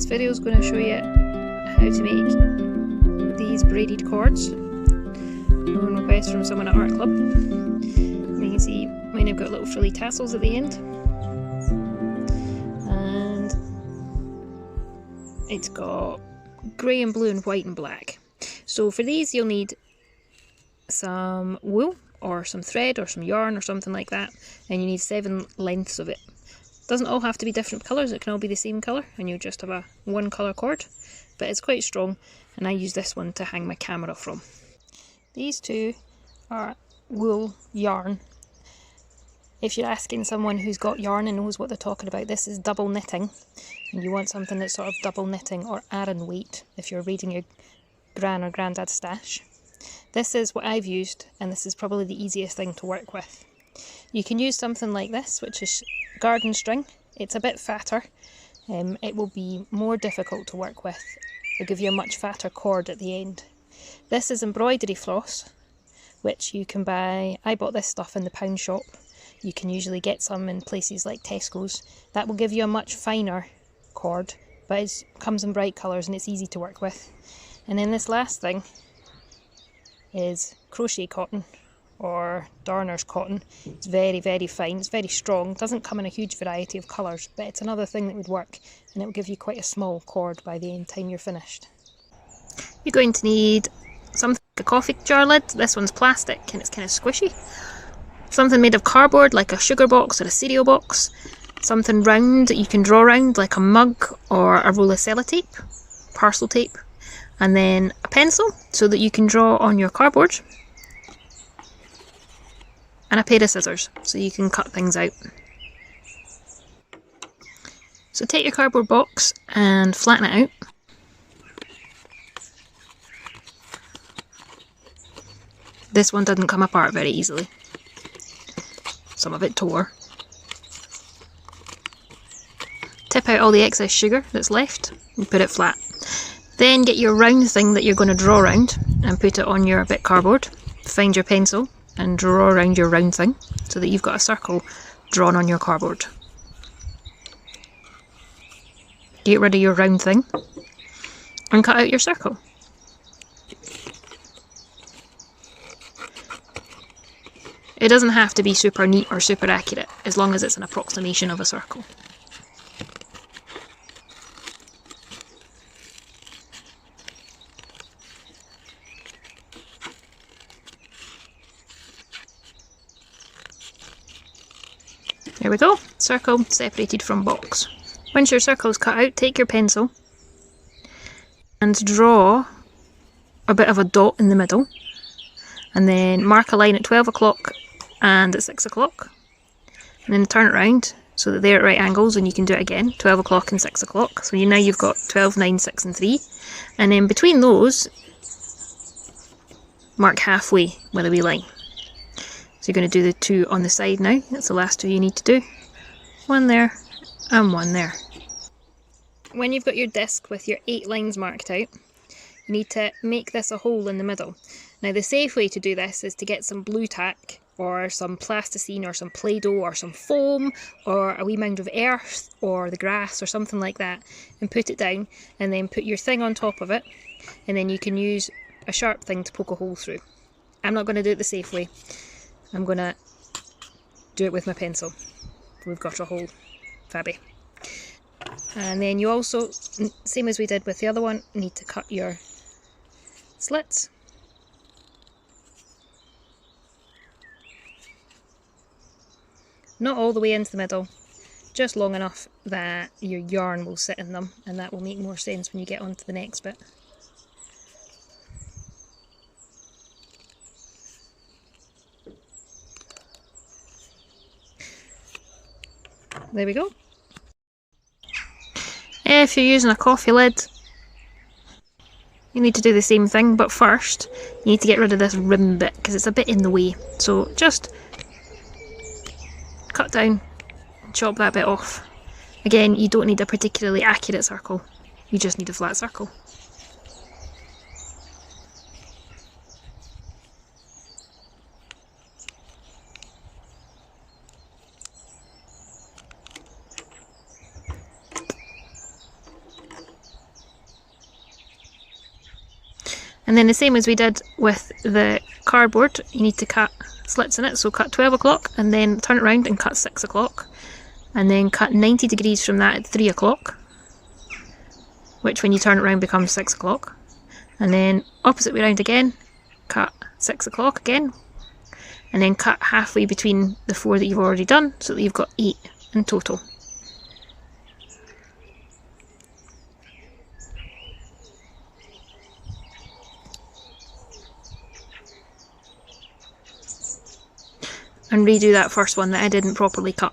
this video is going to show you how to make these braided cords on request from someone at Art Club. You can see mine have got little frilly tassels at the end, and it's got grey and blue and white and black. So for these you'll need some wool or some thread or some yarn or something like that, and you need 7 lengths of it. Doesn't all have to be different colours, it can all be the same colour and you'll just have a one colour cord, but it's quite strong and I use this one to hang my camera from. These two are wool yarn. If you're asking someone who's got yarn and knows what they're talking about, this is double knitting, and you want something that's sort of double knitting or Aran weight if you're reading your gran or granddad's stash. This is what I've used, and this is probably the easiest thing to work with. You can use something like this, which is garden string. It's a bit fatter. It will be more difficult to work with. It'll give you a much fatter cord at the end. This is embroidery floss, which you can buy. I bought this stuff in the pound shop. You can usually get some in places like Tesco's. That will give you a much finer cord, but it comes in bright colours and it's easy to work with. And then this last thing is crochet cotton or darner's cotton. It's very, very fine, it's very strong, doesn't come in a huge variety of colours, but it's another thing that would work, and it will give you quite a small cord by the time you're finished. You're going to need something like a coffee jar lid. This one's plastic and it's kind of squishy. Something made of cardboard like a sugar box or a cereal box. Something round that you can draw round like a mug or a roll of sellotape, parcel tape. And then a pencil so that you can draw on your cardboard, and a pair of scissors so you can cut things out. So take your cardboard box and flatten it out. This one didn't come apart very easily. Some of it tore. Tip out all the excess sugar that's left and put it flat. Then get your round thing that you're going to draw around and put it on your bit cardboard. Find your pencil and draw around your round thing so that you've got a circle drawn on your cardboard. Get rid of your round thing and cut out your circle. It doesn't have to be super neat or super accurate as long as it's an approximation of a circle. There we go, circle separated from box. Once your circle's cut out, take your pencil and draw a bit of a dot in the middle, and then mark a line at 12 o'clock and at 6 o'clock, and then turn it around so that they're at right angles, and you can do it again, 12 o'clock and 6 o'clock. So now you've got 12, 9, 6 and 3, and then between those, mark halfway with a wee line. So you're going to do the 2 on the side now. That's the last 2 you need to do. 1 there and 1 there. When you've got your disc with your 8 lines marked out, you need to make this a hole in the middle. Now the safe way to do this is to get some blue tack or some plasticine or some Play-Doh or some foam or a wee mound of earth or the grass or something like that, and put it down, and then put your thing on top of it, and then you can use a sharp thing to poke a hole through. I'm not going to do it the safe way. I'm going to do it with my pencil. We've got a hole. Fabby. And then you also, same as we did with the other one, need to cut your slits. Not all the way into the middle, just long enough that your yarn will sit in them, and that will make more sense when you get onto the next bit. There we go. If you're using a coffee lid, you need to do the same thing, but first you need to get rid of this rim bit because it's a bit in the way. So just cut down and chop that bit off. Again, you don't need a particularly accurate circle, you just need a flat circle. And then the same as we did with the cardboard, you need to cut slits in it. So cut 12 o'clock and then turn it around and cut 6 o'clock. And then cut 90 degrees from that at 3 o'clock, which when you turn it around becomes 6 o'clock. And then opposite way round again, cut 6 o'clock again. And then cut halfway between the 4 that you've already done, so that you've got 8 in total. And redo that first one that I didn't properly cut.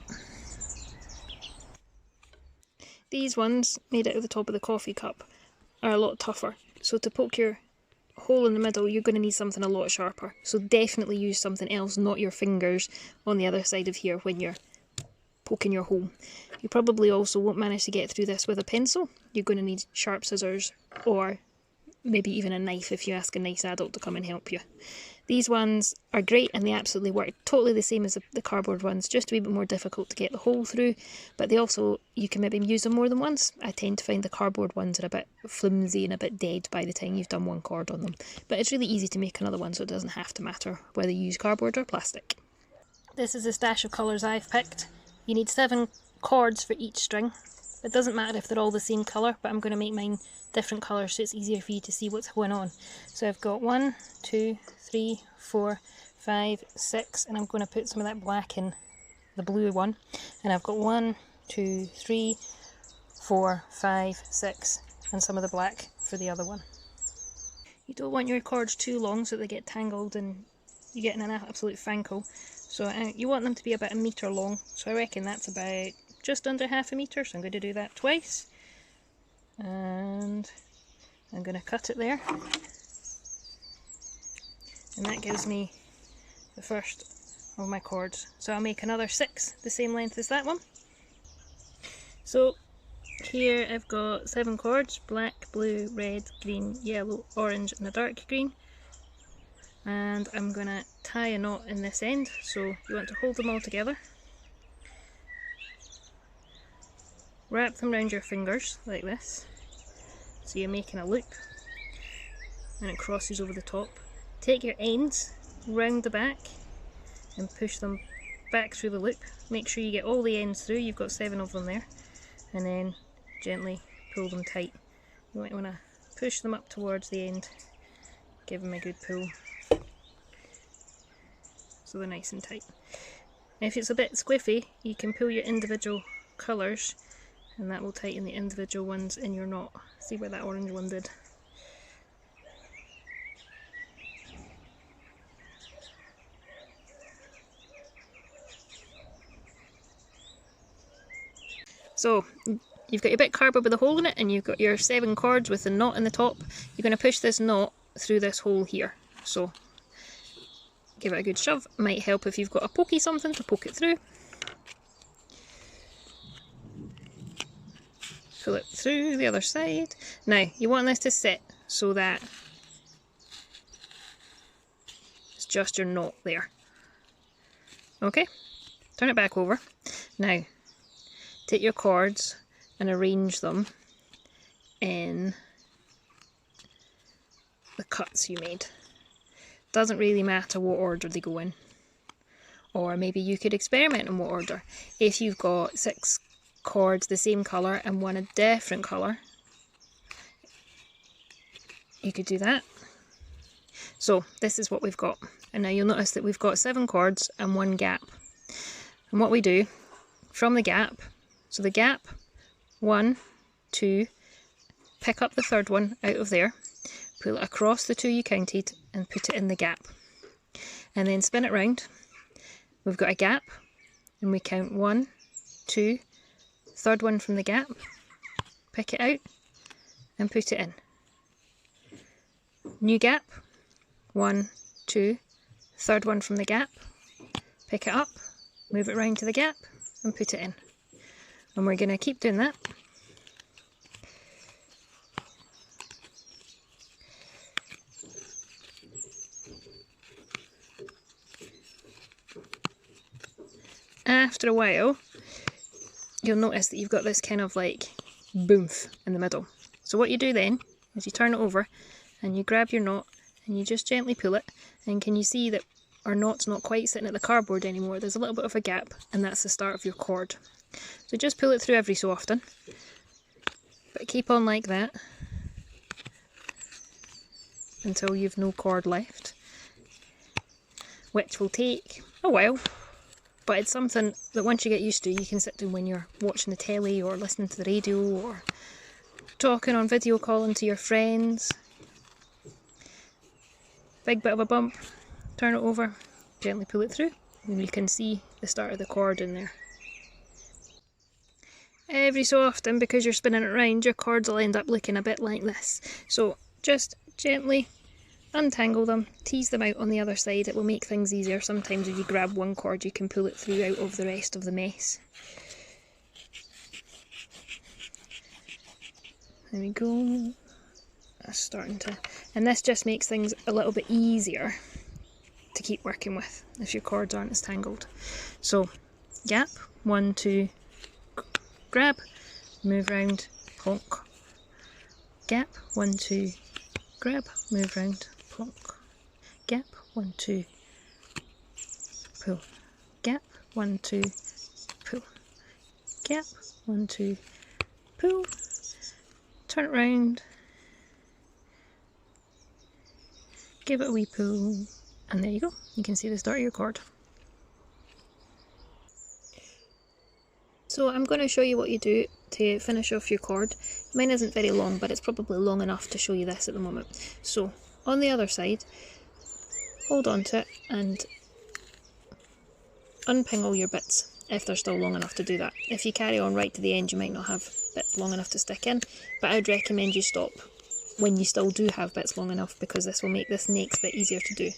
These ones, made out of the top of the coffee cup, are a lot tougher. So to poke your hole in the middle, you're going to need something a lot sharper. So definitely use something else, not your fingers on the other side of here when you're poking your hole. You probably also won't manage to get through this with a pencil. You're going to need sharp scissors or maybe even a knife if you ask a nice adult to come and help you. These ones are great and they absolutely work totally the same as the cardboard ones, just a wee bit more difficult to get the hole through, but they also, you can maybe use them more than once. I tend to find the cardboard ones are a bit flimsy and a bit dead by the time you've done one cord on them, but it's really easy to make another one, so it doesn't have to matter whether you use cardboard or plastic. This is a stash of colours I've picked. You need 7 cords for each string. It doesn't matter if they're all the same colour, but I'm going to make mine different colours so it's easier for you to see what's going on. So I've got 1, 2, 3, 4, 5, 6, and I'm going to put some of that black in the blue one. And I've got 1, 2, 3, 4, 5, 6, and some of the black for the other one. You don't want your cords too long so they get tangled and you get in an absolute fankle. So you want them to be about 1 metre long, so I reckon that's about just under half a metre, so I'm going to do that twice. And I'm going to cut it there. And that gives me the first of my cords. So I'll make another 6 the same length as that one. So here I've got 7 cords, black, blue, red, green, yellow, orange and a dark green. And I'm going to tie a knot in this end, so you want to hold them all together. Wrap them around your fingers like this, so you're making a loop and it crosses over the top. Take your ends round the back and push them back through the loop. Make sure you get all the ends through, you've got 7 of them there, and then gently pull them tight. You might want to push them up towards the end, give them a good pull so they're nice and tight. If it's a bit squiffy, you can pull your individual colours and that will tighten the individual ones in your knot. See what that orange one did? So you've got your bit of cardboard with a hole in it and you've got your 7 cords with the knot in the top. You're going to push this knot through this hole here. So give it a good shove. Might help if you've got a pokey something to poke it through. Pull it through the other side. Now you want this to sit so that it's just your knot there. Okay, turn it back over. Now take your cords and arrange them in the cuts you made. Doesn't really matter what order they go in, or maybe you could experiment in what order. If you've got 6 cords the same colour and one a different colour, you could do that. So this is what we've got, and now you'll notice that we've got 7 cords and 1 gap. And what we do from the gap, so the gap 1, 2, pick up the 3rd one out of there, pull it across the 2 you counted and put it in the gap, and then spin it round. We've got a gap and we count 1, 2, 3rd one from the gap, pick it out and put it in. New gap, 1, 2, 3rd one from the gap, pick it up, move it round to the gap and put it in. And we're going to keep doing that. After a while, you'll notice that you've got this kind of like boomf in the middle. So what you do then is you turn it over and you grab your knot and you just gently pull it, and can you see that our knot's not quite sitting at the cardboard anymore? There's a little bit of a gap, and that's the start of your cord. So just pull it through every so often, but keep on like that until you've no cord left, which will take a while, but it's something that once you get used to, you can sit down when you're watching the telly or listening to the radio or talking on video calling to your friends. Big bit of a bump, turn it over, gently pull it through, and you can see the start of the cord in there. Every so often, because you're spinning it round, your cords will end up looking a bit like this. So just gently untangle them, tease them out on the other side. It will make things easier. Sometimes if you grab one cord, you can pull it through out of the rest of the mess. There we go. That's starting to... And this just makes things a little bit easier to keep working with if your cords aren't as tangled. So, gap, 1, 2, grab, move round, plonk. Gap, 1, 2, grab, move round, plonk. Gap, 1, 2, pull. Gap, 1, 2, pull. Gap, 1, 2, pull. Turn it round. Give it a wee pull. And there you go. You can see the start of your cord. So I'm going to show you what you do to finish off your cord. Mine isn't very long, but it's probably long enough to show you this at the moment. So on the other side, hold on to it and unping all your bits if they're still long enough to do that. If you carry on right to the end, you might not have bits long enough to stick in, but I'd recommend you stop when you still do have bits long enough, because this will make this next bit easier to do.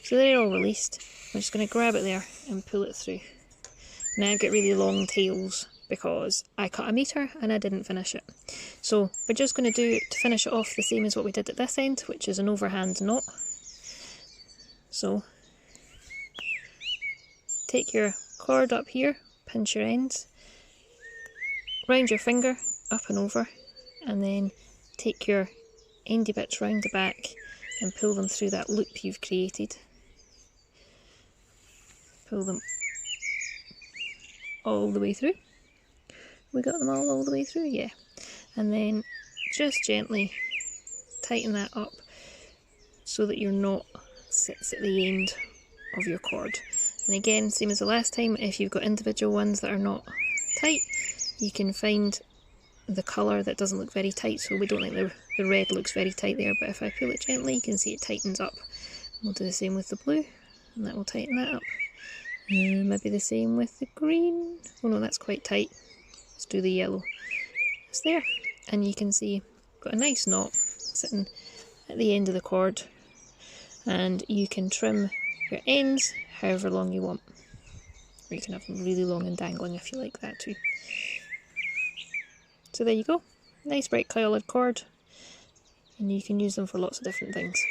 So they're all released. I'm just going to grab it there and pull it through. Now I've got really long tails because I cut a metre and I didn't finish it. So we're just going to do, to finish it off, the same as what we did at this end, which is an overhand knot. So take your cord up here, pinch your ends, round your finger up and over, and then take your endy bits round the back and pull them through that loop you've created. Pull them all the way through. We got them all the way through, yeah. And then just gently tighten that up so that your knot sits at the end of your cord. And again, same as the last time, if you've got individual ones that are not tight, you can find the colour that doesn't look very tight. So we don't think the red looks very tight there, but if I pull it gently, you can see it tightens up. We'll do the same with the blue, and that will tighten that up. And maybe the same with the green. Oh no, that's quite tight. Let's do the yellow. It's there, and you can see got a nice knot sitting at the end of the cord, and you can trim your ends however long you want, or you can have them really long and dangling if you like that too. So there you go, nice bright coloured cord, and you can use them for lots of different things.